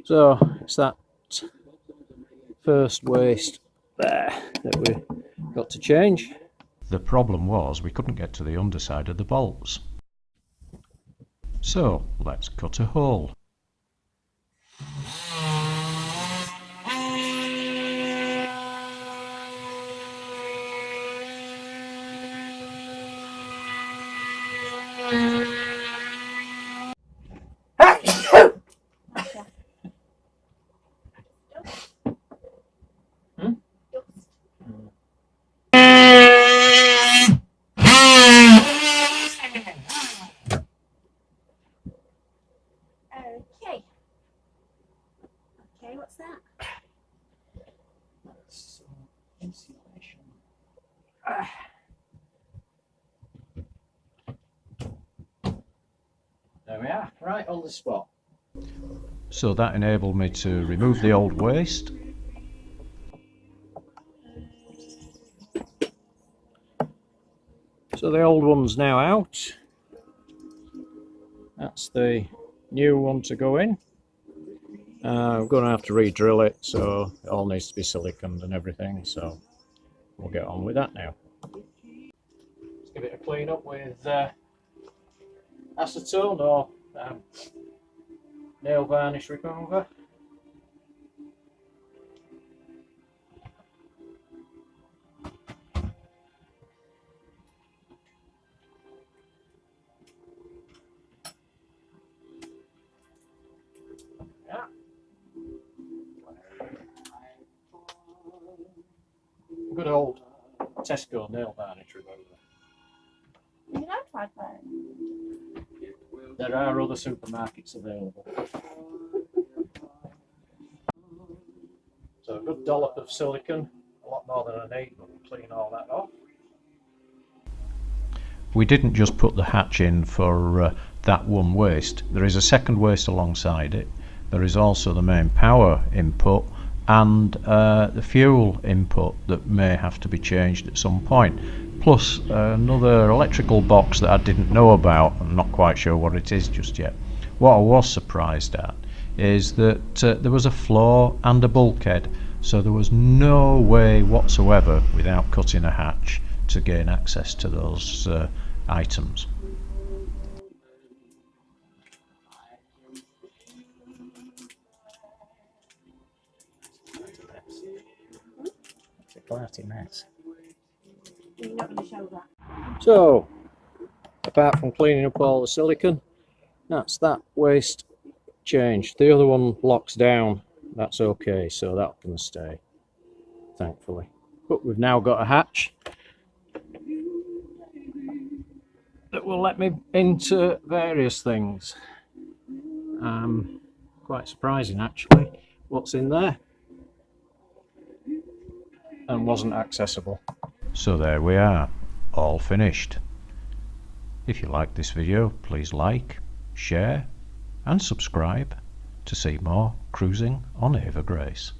So it's that first waste there that we got to change. The problem was we couldn't get to the underside of the bolts. So let's cut a hole. Okay, what's that? That's insulation. There we are, right on the spot. So that enabled me to remove the old waste. So the old one's now out. That's the new one to go in. I'm going to have to re-drill it, so it all needs to be siliconed and everything, so we'll get on with that now. Let's give it a clean up with acetone or nail varnish remover. Good old Tesco nail varnish remover. You know, tried that. There are other supermarkets available. So a good dollop of silicone, a lot more than I need, but we'll clean all that off. We didn't just put the hatch in for that one waste. There is a second waste alongside it. There is also the main power input and the fuel input that may have to be changed at some point. Plus another electrical box that I didn't know about. I'm not quite sure what it is just yet. What I was surprised at is that there was a floor and a bulkhead, so there was no way whatsoever without cutting a hatch to gain access to those items. It's a clarity mess. You're not going to show that. So, apart from cleaning up all the silicone, that's that waste changed. The other one locks down, that's okay, so that can stay, thankfully. But we've now got a hatch that will let me into various things. Quite surprising actually, what's in there, and wasn't accessible. So there we are, all finished. If you like this video, please like, share and subscribe to see more cruising on Ava Grace.